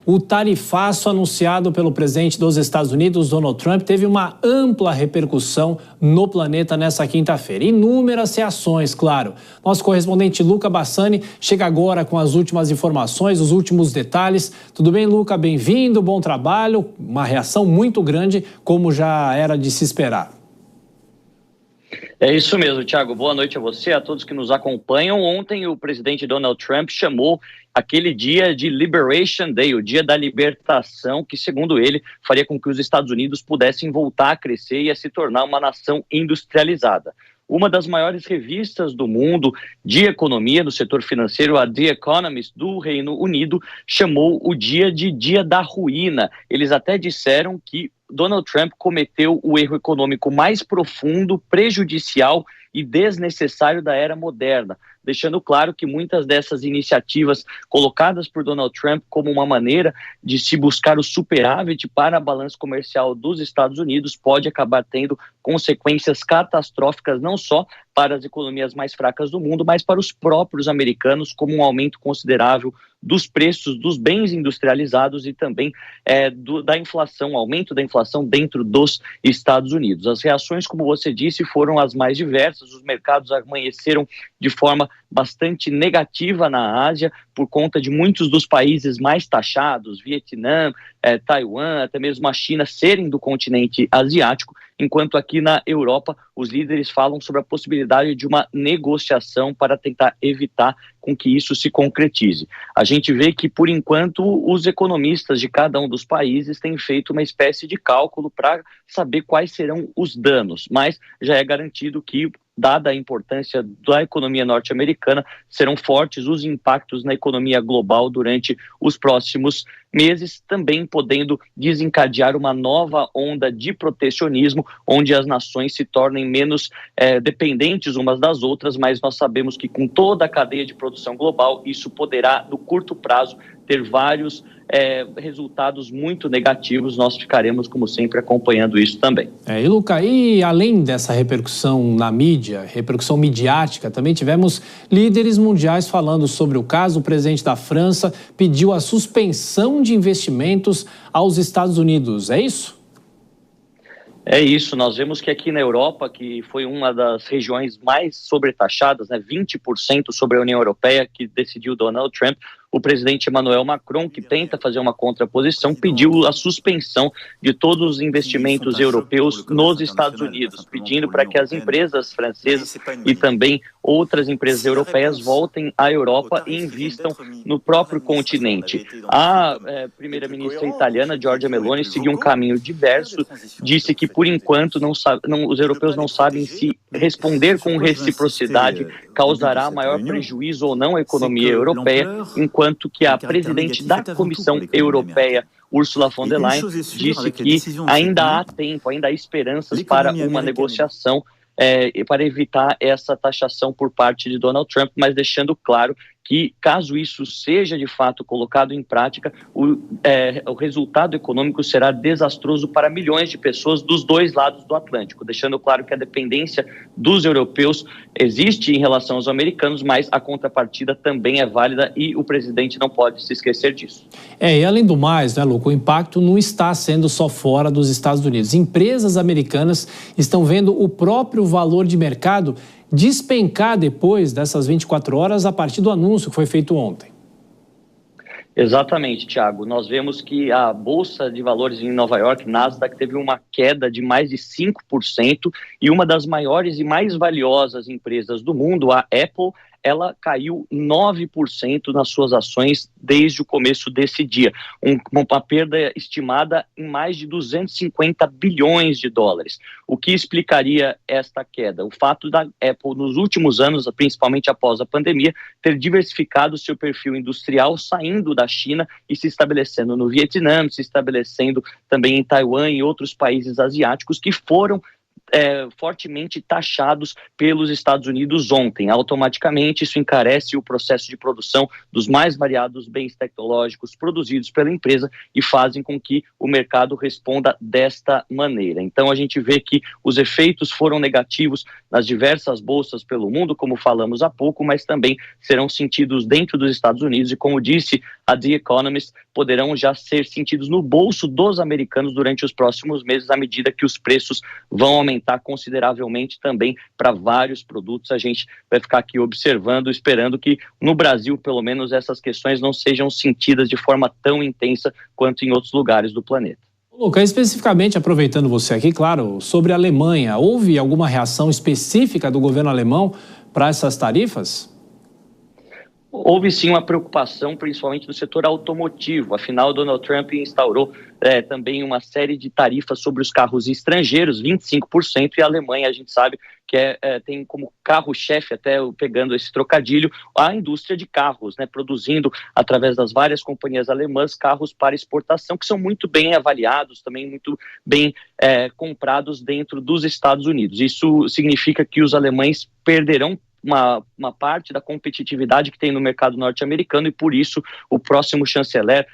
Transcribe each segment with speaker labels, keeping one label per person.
Speaker 1: O tarifaço anunciado pelo presidente dos Estados Unidos, Donald Trump, teve uma ampla repercussão no planeta nessa quinta-feira. Inúmeras reações, claro. Nosso correspondente Luca Bassani chega agora com as últimas informações, os últimos detalhes. Tudo bem, Luca? Bem-vindo, bom trabalho. Uma reação muito grande, como já era de se esperar.
Speaker 2: É isso mesmo, Thiago. Boa noite a você, a todos que nos acompanham. Ontem o presidente Donald Trump chamou aquele dia de Liberation Day, o dia da libertação, que, segundo ele, faria com que os Estados Unidos pudessem voltar a crescer e a se tornar uma nação industrializada. Uma das maiores revistas do mundo de economia no setor financeiro, a The Economist do Reino Unido, chamou o dia de Dia da Ruína. Eles até disseram que Donald Trump cometeu o erro econômico mais profundo, prejudicial e desnecessário da era moderna, deixando claro que muitas dessas iniciativas colocadas por Donald Trump como uma maneira de se buscar o superávit para a balança comercial dos Estados Unidos pode acabar tendo consequências catastróficas não só para as economias mais fracas do mundo, mas para os próprios americanos, como um aumento considerável dos preços dos bens industrializados e também da inflação, aumento da inflação dentro dos Estados Unidos. As reações, como você disse, foram as mais diversas. Os mercados amanheceram de forma bastante negativa na Ásia, por conta de muitos dos países mais taxados, Vietnã, Taiwan, até mesmo a China, serem do continente asiático, enquanto aqui na Europa os líderes falam sobre a possibilidade de uma negociação para tentar evitar com que isso se concretize. A gente vê que, por enquanto, os economistas de cada um dos países têm feito uma espécie de cálculo para saber quais serão os danos, mas já é garantido que, dada a importância da economia norte-americana, serão fortes os impactos na economia global durante os próximos meses, também podendo desencadear uma nova onda de protecionismo, onde as nações se tornem menos dependentes umas das outras, mas nós sabemos que com toda a cadeia de produção global, isso poderá, no curto prazo, ter vários resultados muito negativos. Nós ficaremos, como sempre, acompanhando isso também.
Speaker 1: E Luca, e além dessa repercussão na mídia, repercussão midiática, também tivemos líderes mundiais falando sobre o caso. O presidente da França pediu a suspensão de investimentos aos Estados Unidos, é isso?
Speaker 2: É isso, nós vemos que aqui na Europa, que foi uma das regiões mais sobretaxadas, 20% sobre a União Europeia, que decidiu Donald Trump, o presidente Emmanuel Macron, que tenta fazer uma contraposição, pediu a suspensão de todos os investimentos europeus nos Estados Unidos, pedindo para que as empresas francesas e também outras empresas europeias voltem à Europa e invistam no próprio continente. A primeira-ministra italiana, Giorgia Meloni, seguiu um caminho diverso, disse que, por enquanto, os europeus não sabem se responder com reciprocidade causará maior prejuízo ou não à economia europeia, enquanto que a presidente da Comissão Europeia, Ursula von der Leyen, disse que ainda há tempo, ainda há esperanças para uma negociação para evitar essa taxação por parte de Donald Trump, mas deixando claro que, caso isso seja de fato colocado em prática, o resultado econômico será desastroso para milhões de pessoas dos dois lados do Atlântico, deixando claro que a dependência dos europeus existe em relação aos americanos, mas a contrapartida também é válida e o presidente não pode se esquecer disso.
Speaker 1: E além do mais, Luca, o impacto não está sendo só fora dos Estados Unidos. Empresas americanas estão vendo o próprio valor de mercado despencar depois dessas 24 horas a partir do anúncio que foi feito ontem.
Speaker 2: Exatamente, Thiago. Nós vemos que a Bolsa de Valores em Nova York, Nasdaq, teve uma queda de mais de 5% e uma das maiores e mais valiosas empresas do mundo, a Apple, ela caiu 9% nas suas ações desde o começo desse dia, uma perda estimada em mais de 250 bilhões de dólares. O que explicaria esta queda? O fato da Apple, nos últimos anos, principalmente após a pandemia, ter diversificado seu perfil industrial, saindo da China e se estabelecendo no Vietnã, se estabelecendo também em Taiwan e outros países asiáticos que foram fortemente taxados pelos Estados Unidos ontem. Automaticamente, isso encarece o processo de produção dos mais variados bens tecnológicos produzidos pela empresa e fazem com que o mercado responda desta maneira. Então, a gente vê que os efeitos foram negativos nas diversas bolsas pelo mundo, como falamos há pouco, mas também serão sentidos dentro dos Estados Unidos e, como disse a The Economist, poderão já ser sentidos no bolso dos americanos durante os próximos meses, à medida que os preços vão aumentar consideravelmente também para vários produtos. A gente vai ficar aqui observando, esperando que no Brasil, pelo menos, essas questões não sejam sentidas de forma tão intensa quanto em outros lugares do planeta.
Speaker 1: Luca, especificamente, aproveitando você aqui, claro, sobre a Alemanha, houve alguma reação específica do governo alemão para essas tarifas?
Speaker 2: Houve sim uma preocupação, principalmente no setor automotivo. Afinal, Donald Trump instaurou também uma série de tarifas sobre os carros estrangeiros, 25%, e a Alemanha, a gente sabe que tem como carro-chefe, até pegando esse trocadilho, a indústria de carros, né, produzindo, através das várias companhias alemãs, carros para exportação, que são muito bem avaliados, também muito bem comprados dentro dos Estados Unidos. Isso significa que os alemães perderão uma parte da competitividade que tem no mercado norte-americano, e por isso o próximo chanceler,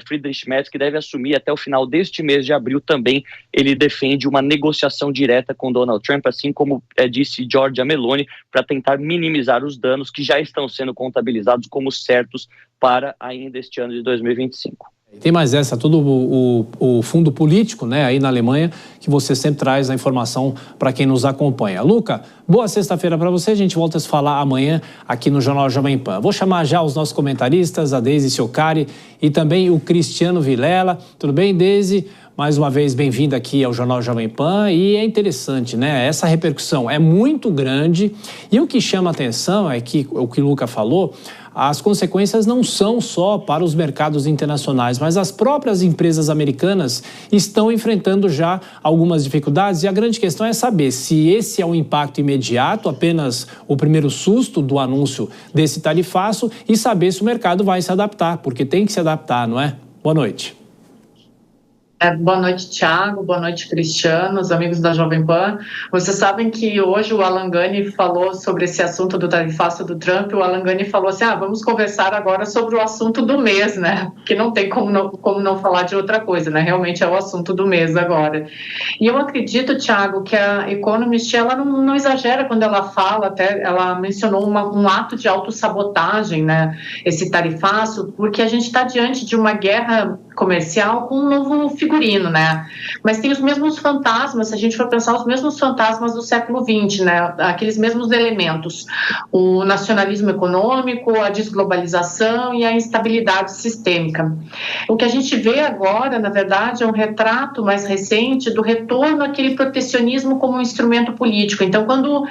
Speaker 2: Friedrich Merz, que deve assumir até o final deste mês de abril, também ele defende uma negociação direta com Donald Trump, assim como disse Giorgia Meloni, para tentar minimizar os danos que já estão sendo contabilizados como certos para ainda este ano de 2025.
Speaker 1: Tem mais essa, todo o fundo político, né, aí na Alemanha, que você sempre traz a informação para quem nos acompanha. Luca, boa sexta-feira para você, a gente volta a se falar amanhã aqui no Jornal Jovem Pan. Vou chamar já os nossos comentaristas, a Deise Ciocari e também o Cristiano Vilela. Tudo bem, Deise? Mais uma vez, bem-vinda aqui ao Jornal Jovem Pan, e é interessante, né? Essa repercussão é muito grande, e o que chama a atenção é que, o que o Luca falou, as consequências não são só para os mercados internacionais, mas as próprias empresas americanas estão enfrentando já algumas dificuldades, e a grande questão é saber se esse é o impacto imediato, apenas o primeiro susto do anúncio desse tarifaço, e saber se o mercado vai se adaptar, porque tem que se adaptar, não é? Boa noite.
Speaker 3: Boa noite, Thiago. Boa noite, Cristiano, os amigos da Jovem Pan. Vocês sabem que hoje o Alan Gani falou sobre esse assunto do tarifaço do Trump. O Alan Gani falou assim, vamos conversar agora sobre o assunto do mês, né? Porque não tem como não falar de outra coisa, né? Realmente é o assunto do mês agora. E eu acredito, Thiago, que a Economist, ela não exagera quando ela fala, até ela mencionou um ato de autossabotagem, né? Esse tarifaço, porque a gente está diante de uma guerra comercial com um novo figurino, né? Mas tem os mesmos fantasmas, se a gente for pensar, os mesmos fantasmas do século XX, né? Aqueles mesmos elementos, o nacionalismo econômico, a desglobalização e a instabilidade sistêmica. O que a gente vê agora, na verdade, é um retrato mais recente do retorno àquele protecionismo como um instrumento político. Então, quando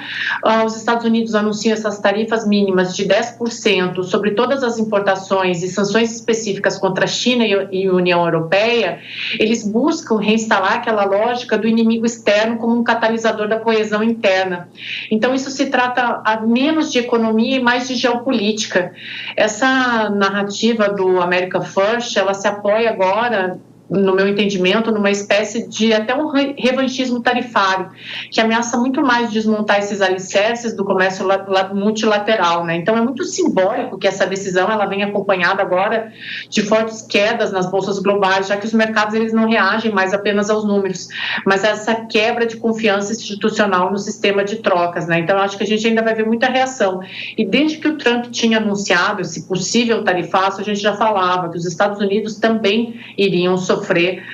Speaker 3: os Estados Unidos anunciam essas tarifas mínimas de 10% sobre todas as importações e sanções específicas contra a China e a União Europeia, eles buscam reinstalar aquela lógica do inimigo externo como um catalisador da coesão interna. Então, isso se trata menos de economia e mais de geopolítica. Essa narrativa do America First, ela se apoia agora, no meu entendimento, numa espécie de até um revanchismo tarifário, que ameaça muito mais desmontar esses alicerces do comércio multilateral, né? Então é muito simbólico que essa decisão ela venha acompanhada agora de fortes quedas nas bolsas globais, já que os mercados eles não reagem mais apenas aos números, mas a essa quebra de confiança institucional no sistema de trocas, né? Então eu acho que a gente ainda vai ver muita reação. E desde que o Trump tinha anunciado esse possível tarifaço, a gente já falava que os Estados Unidos também iriam sofrer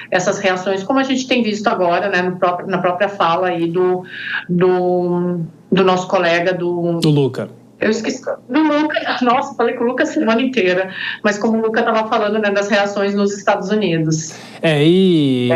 Speaker 3: essas reações, como a gente tem visto agora, né, na própria fala aí do nosso colega do
Speaker 1: Luca.
Speaker 3: Eu esqueci do Luca, nossa, falei com o Luca a semana inteira, mas como o Luca estava falando, né, das reações nos Estados Unidos.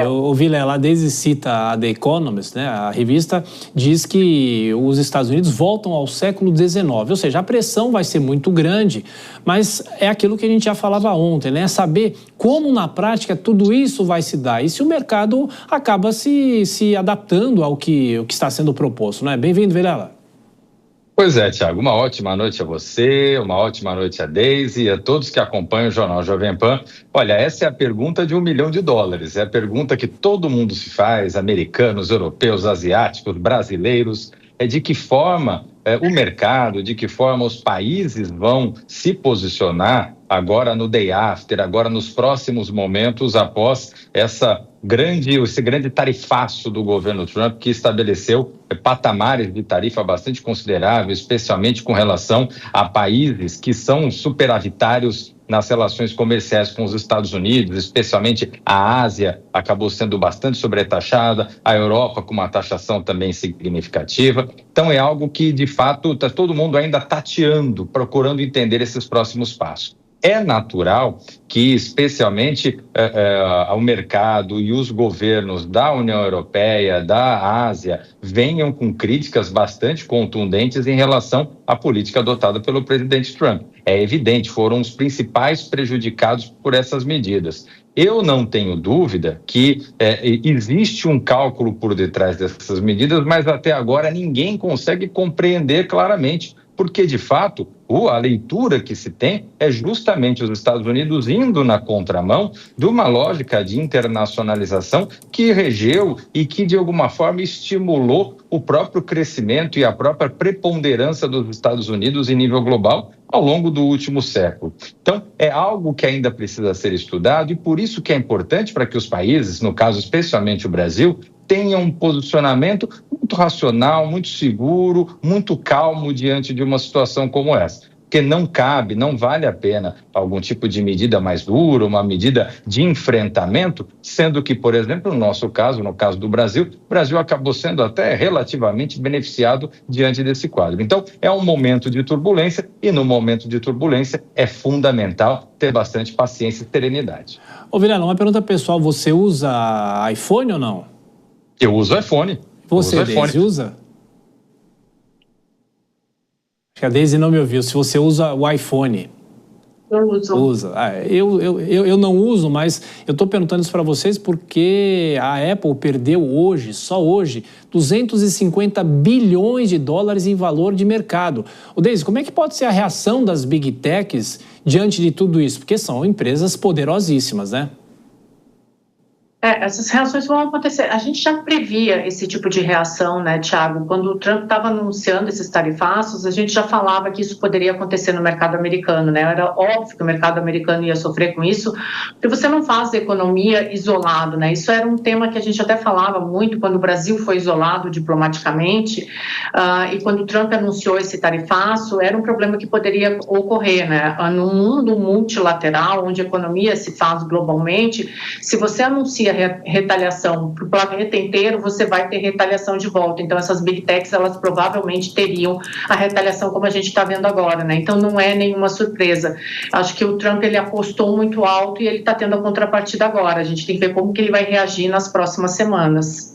Speaker 1: O Vilela, desde cita a The Economist, né, a revista, diz que os Estados Unidos voltam ao século XIX, ou seja, a pressão vai ser muito grande, mas é aquilo que a gente já falava ontem, né, saber como na prática tudo isso vai se dar e se o mercado acaba se adaptando ao que está sendo proposto, né? Bem-vindo, Vilela.
Speaker 4: Pois é, Thiago, uma ótima noite a você, uma ótima noite a Deise e a todos que acompanham o Jornal Jovem Pan. Olha, essa é a pergunta de $1 milhão, é a pergunta que todo mundo se faz, americanos, europeus, asiáticos, brasileiros, é de que forma o mercado, de que forma os países vão se posicionar agora no day after, agora nos próximos momentos após esse grande tarifaço do governo Trump, que estabeleceu patamares de tarifa bastante consideráveis, especialmente com relação a países que são superavitários nas relações comerciais com os Estados Unidos, especialmente a Ásia acabou sendo bastante sobretaxada, a Europa com uma taxação também significativa. Então é algo que, de fato, está todo mundo ainda tateando, procurando entender esses próximos passos. É natural que, especialmente, o mercado e os governos da União Europeia, da Ásia, venham com críticas bastante contundentes em relação à política adotada pelo presidente Trump. É evidente, foram os principais prejudicados por essas medidas. Eu não tenho dúvida que existe um cálculo por detrás dessas medidas, mas até agora ninguém consegue compreender claramente, porque, de fato, a leitura que se tem é justamente os Estados Unidos indo na contramão de uma lógica de internacionalização que regeu e que, de alguma forma, estimulou o próprio crescimento e a própria preponderância dos Estados Unidos em nível global ao longo do último século. Então, é algo que ainda precisa ser estudado e por isso que é importante para que os países, no caso especialmente o Brasil, tenham um posicionamento muito racional, muito seguro, muito calmo diante de uma situação como essa. Porque não cabe, não vale a pena algum tipo de medida mais dura, uma medida de enfrentamento, sendo que, por exemplo, no nosso caso, no caso do Brasil, o Brasil acabou sendo até relativamente beneficiado diante desse quadro. Então, é um momento de turbulência e no momento de turbulência é fundamental ter bastante paciência e serenidade.
Speaker 1: Ô, Vilela, uma pergunta pessoal, você usa iPhone ou não?
Speaker 4: Eu uso iPhone.
Speaker 1: Você, Deise, usa? Acho que a Deise não me ouviu. Se você usa o iPhone.
Speaker 3: Eu uso.
Speaker 1: Usa. Eu não uso, mas eu estou perguntando isso para vocês porque a Apple perdeu hoje, só hoje, 250 bilhões de dólares em valor de mercado. Ô, Deise, como é que pode ser a reação das Big Techs diante de tudo isso? Porque são empresas poderosíssimas, né?
Speaker 3: Essas reações vão acontecer. A gente já previa esse tipo de reação, né, Thiago? Quando o Trump estava anunciando esses tarifaços, a gente já falava que isso poderia acontecer no mercado americano, né? Era óbvio que o mercado americano ia sofrer com isso, porque você não faz economia isolado, né? Isso era um tema que a gente até falava muito quando o Brasil foi isolado diplomaticamente, e quando o Trump anunciou esse tarifaço, era um problema que poderia ocorrer, né? Num mundo multilateral, onde a economia se faz globalmente, se você anuncia retaliação para o planeta inteiro, você vai ter retaliação de volta. Então, essas Big Techs, elas provavelmente teriam a retaliação como a gente está vendo agora, né? Então, não é nenhuma surpresa. Acho que o Trump, ele apostou muito alto e ele está tendo a contrapartida agora. A gente tem que ver como que ele vai reagir nas próximas semanas.